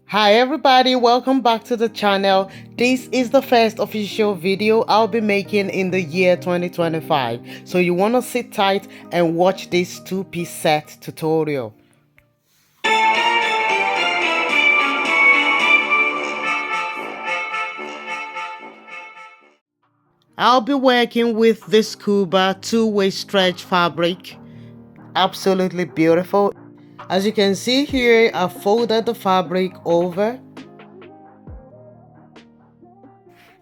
Hi everybody, welcome back to the channel. This is the first official video I'll be making in the year 2025. So you want to sit tight and watch this two-piece set tutorial. I'll be working with this scuba two-way stretch fabric. Absolutely beautiful. As you can see here, I folded the fabric over.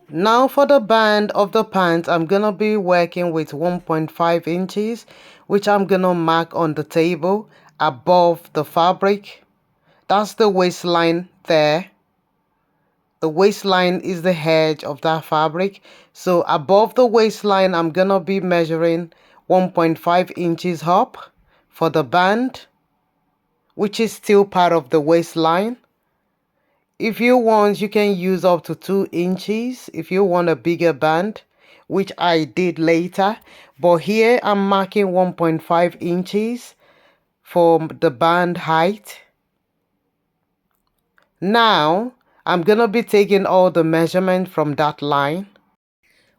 Now for the band of the pants, I'm gonna be working with 1.5 inches, which I'm gonna mark on the table above the fabric. That's the waistline there. The waistline is the edge of that fabric. So above the waistline, I'm gonna be measuring 1.5 inches up for the band, which is still part of the waistline. If you want, you can use up to 2 inches if you want a bigger band, which I did later. But here I'm marking 1.5 inches for the band height. Now, I'm going to be taking all the measurement from that line.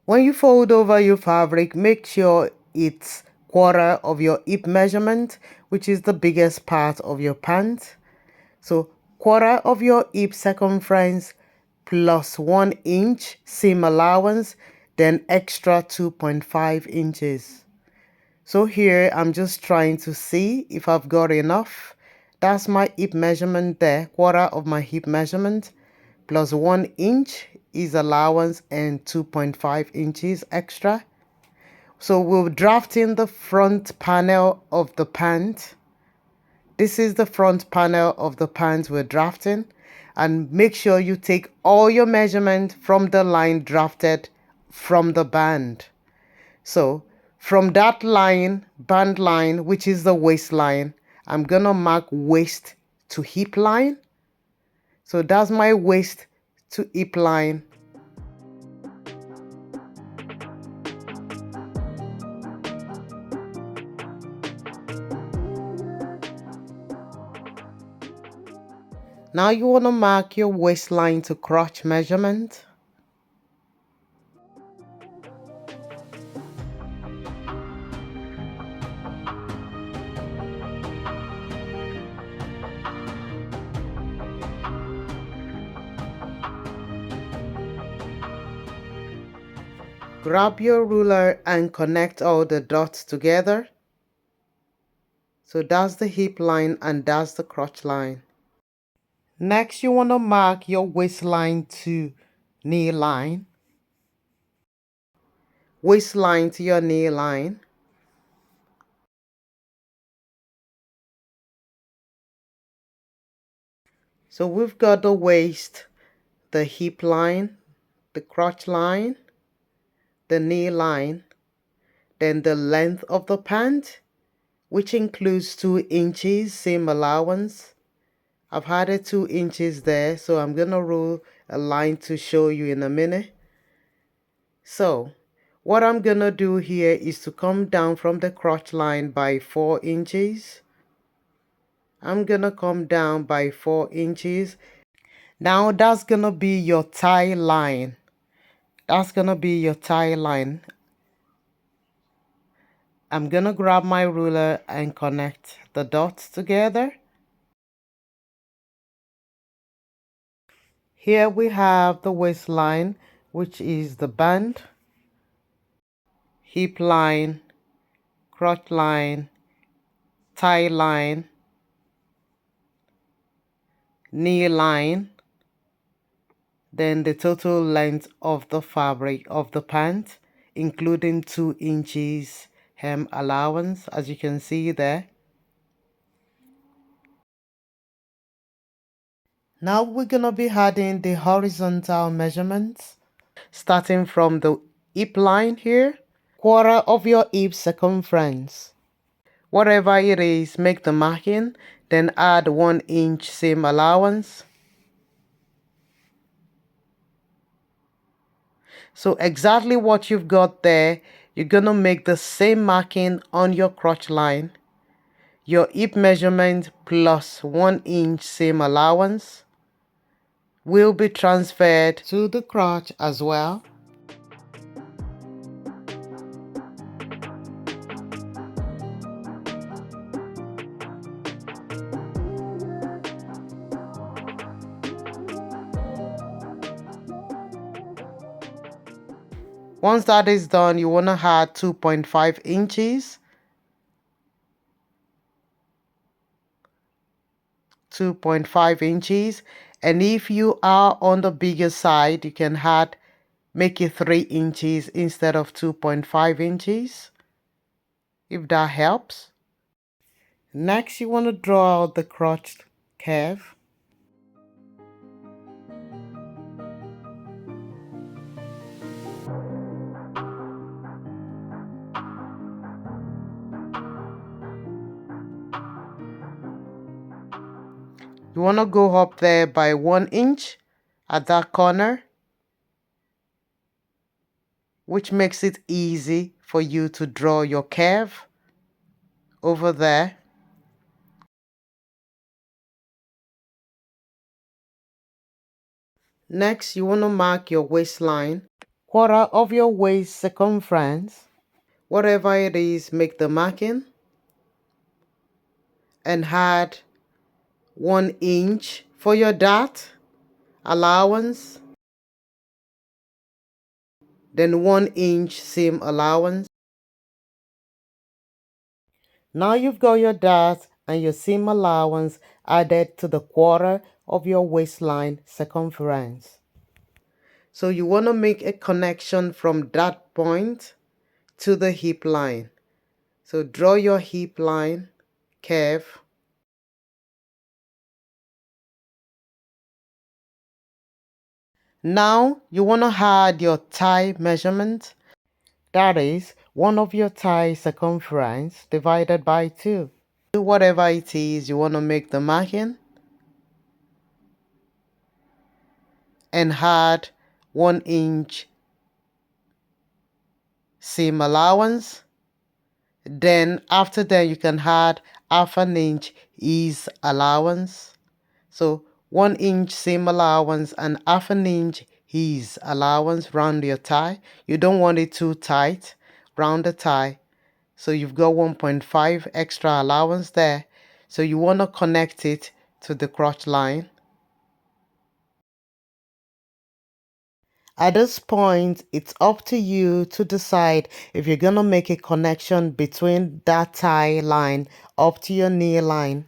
When you fold over your fabric, make sure it's quarter of your hip measurement, which is the biggest part of your pant. So quarter of your hip circumference plus 1 inch seam allowance, then extra 2.5 inches. So here I'm just trying to see if I've got enough. That's my hip measurement there, quarter of my hip measurement plus 1 inch is allowance and 2.5 inches extra. So we'll draft in the front panel of the pant. This is the front panel of the pants we're drafting, and make sure you take all your measurement from the line drafted from the band. So from that line, band line, which is the waistline, I'm gonna mark waist to hip line. So that's my waist to hip line. Now you want to mark your waistline to crotch measurement. Grab your ruler and connect all the dots together. So that's the hip line and that's the crotch line. Next, you want to mark your waistline to knee line. Waistline to your knee line. So we've got the waist, the hip line, the crotch line, the knee line, then the length of the pant, which includes 2 inches seam allowance. I've added 2 inches there, so I'm going to rule a line to show you in a minute. So what I'm going to do here is to come down from the crotch line by 4 inches. I'm going to come down by 4 inches. Now that's going to be your tie line. That's going to be your tie line. I'm going to grab my ruler and connect the dots together. Here we have the waistline, which is the band, hip line, crotch line, tie line, knee line, then the total length of the fabric of the pant, including 2 inches hem allowance, as you can see there. Now we're gonna be adding the horizontal measurements, starting from the hip line here, quarter of your hip circumference. Whatever it is, make the marking, then add 1 inch seam allowance. So exactly what you've got there, you're gonna make the same marking on your crotch line, your hip measurement plus 1 inch seam allowance. will be transferred to the crotch as well. Once that is done, you want to add 2.5 inches. 2.5 inches. And if you are on the bigger side, you can make it 3 inches instead of 2.5 inches, if that helps. Next, you want to draw out the crotch curve. You want to go up there by 1 inch at that corner, which makes it easy for you to draw your curve over there. Next, you want to mark your waistline, quarter of your waist circumference. Whatever it is, make the marking and add 1 inch for your dart allowance, then 1 inch seam allowance. Now you've got your dart and your seam allowance added to the quarter of your waistline circumference. So you want to make a connection from that point to the hip line. So draw your hip line curve. Now you want to add your thigh measurement. That is one of your thigh circumference divided by 2. Whatever it is, you want to make the marking and add 1 inch seam allowance. Then after that, you can add half an inch ease allowance. So 1 inch seam allowance and half an inch ease allowance round your thigh. You don't want it too tight round the thigh. So you've got 1.5 extra allowance there. So you want to connect it to the crotch line. At this point, it's up to you to decide if you're going to make a connection between that thigh line up to your knee line.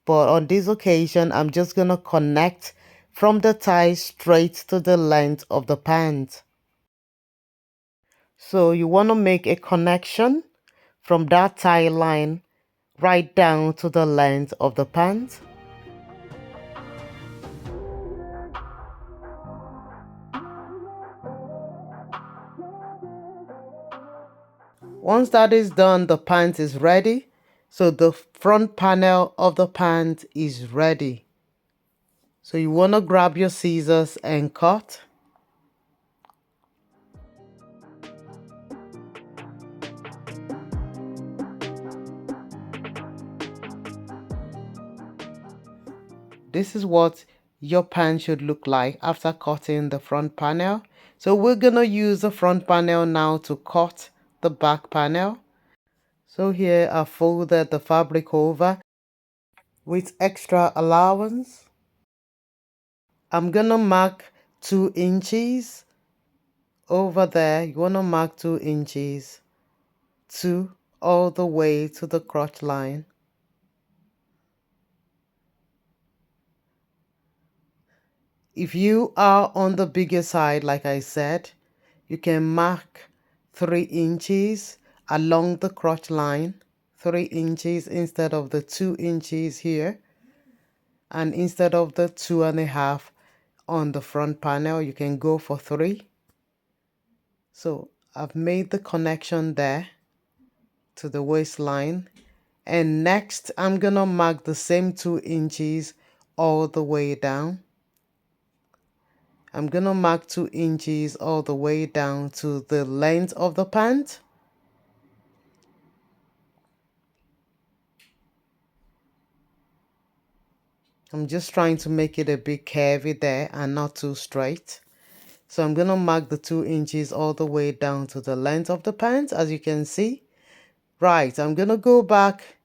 But on this occasion, I'm just going to connect from the thigh straight to the length of the pant. So you want to make a connection from that thigh line right down to the length of the pant. Once that is done, the pant is ready. So the front panel of the pant is ready. So you want to grab your scissors and cut. This is what your pant should look like after cutting the front panel. So we're going to use the front panel now to cut the back panel. So here I folded the fabric over with extra allowance. I'm going to mark 2 inches over there. You want to mark 2 inches all the way to the crotch line. If you are on the bigger side, like I said, you can mark 3 inches along the crotch line, 3 inches instead of the 2 inches here, and instead of the 2.5 on the front panel, you can go for 3. So I've made the connection there to the waistline, and next I'm gonna mark the same 2 inches all the way down. I'm gonna mark 2 inches all the way down to the length of the pant. I'm just trying to make it a bit curvy there and not too straight. So I'm going to mark the 2 inches all the way down to the length of the pants, as you can see. Right, I'm going to go back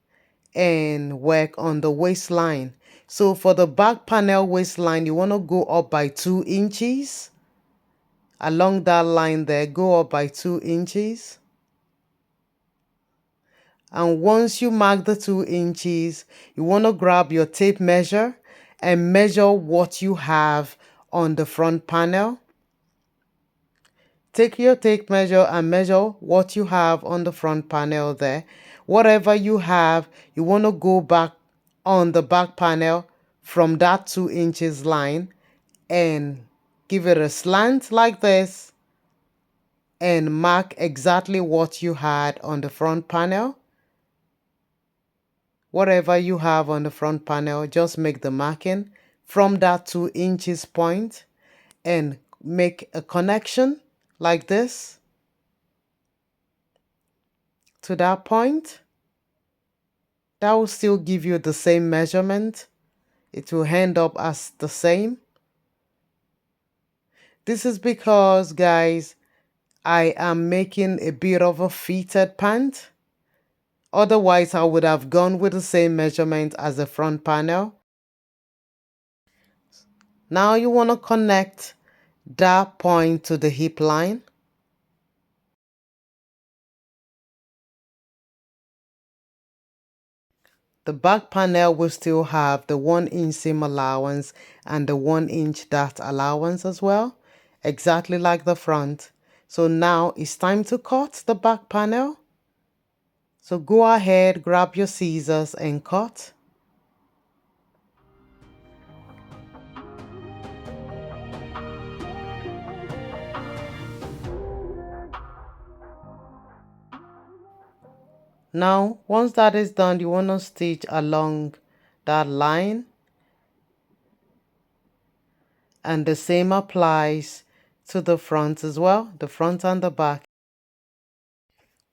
and work on the waistline. So for the back panel waistline, you want to go up by 2 inches. Along that line there, go up by 2 inches. And once you mark the 2 inches, you want to grab your tape measure and measure what you have on the front panel. Take your tape measure and measure what you have on the front panel there. Whatever you have, you want to go back on the back panel from that 2 inches line and give it a slant like this and mark exactly what you had on the front panel. Whatever you have on the front panel, just make the marking from that 2 inches point and make a connection like this to that point. That will still give you the same measurement. It will end up as the same. This is because, guys, I am making a bit of a fitted pant. Otherwise, I would have gone with the same measurement as the front panel. Now you want to connect that point to the hip line. The back panel will still have the 1 inch seam allowance and the 1 inch dart allowance as well, exactly like the front. So now it's time to cut the back panel. So go ahead, grab your scissors and cut. Now, once that is done, you want to stitch along that line. And the same applies to the front as well, the front and the back.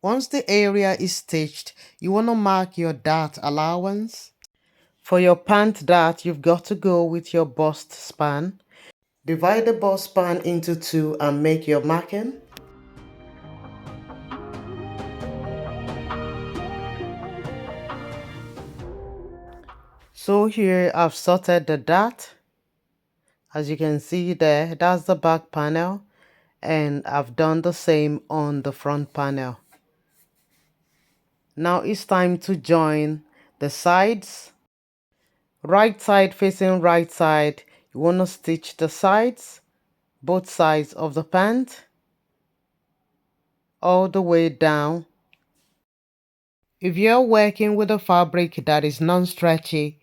Once the area is stitched, you want to mark your dart allowance. For your pant dart, you've got to go with your bust span. Divide the bust span into 2 and make your marking. So here I've sorted the dart. As you can see there, that's the back panel, and I've done the same on the front panel. Now it's time to join the sides. Right side facing right side, you want to stitch the sides, both sides of the pant, all the way down. If you're working with a fabric that is non-stretchy,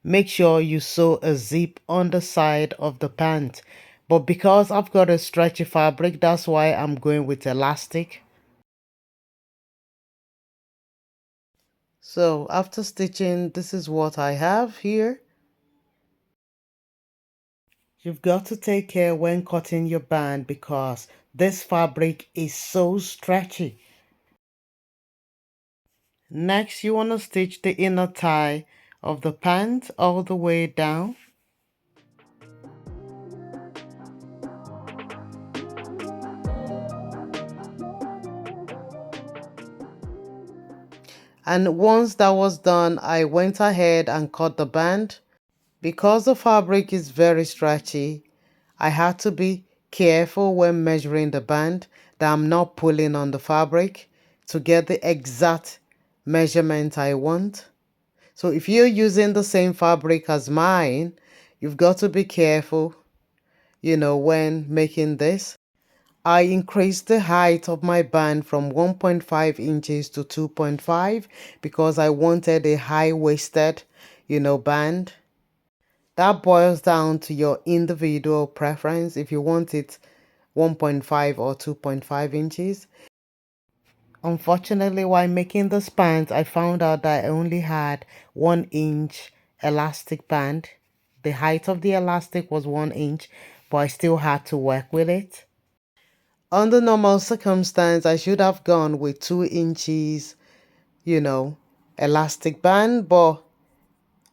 make sure you sew a zip on the side of the pant. But because I've got a stretchy fabric, that's why I'm going with elastic. So after stitching, this is what I have here. You've got to take care when cutting your band because this fabric is so stretchy. Next, you want to stitch the inner tie of the pant all the way down. And once that was done, I went ahead and cut the band. Because the fabric is very stretchy, I had to be careful when measuring the band that I'm not pulling on the fabric to get the exact measurement I want. So if you're using the same fabric as mine, you've got to be careful, when making this. I increased the height of my band from 1.5 inches to 2.5 because I wanted a high-waisted, band. That boils down to your individual preference if you want it 1.5 or 2.5 inches. Unfortunately, while making this pant, I found out that I only had 1 inch elastic band. The height of the elastic was 1 inch, but I still had to work with it. Under normal circumstance, I should have gone with 2 inches, elastic band, but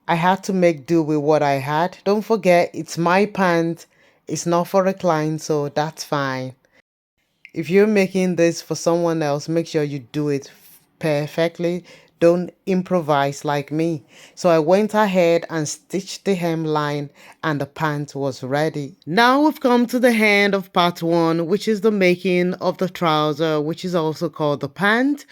I had to make do with what I had. Don't forget, it's my pant. It's not for a client, so that's fine. If you're making this for someone else, make sure you do it perfectly. Don't improvise like me. So I went ahead and stitched the hemline and the pant was ready. Now we've come to the end of part one, which is the making of the trouser, which is also called the pant.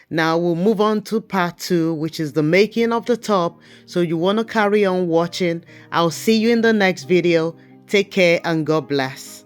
Now we'll move on to part two, which is the making of the top. So you want to carry on watching. I'll see you in the next video. Take care and God bless.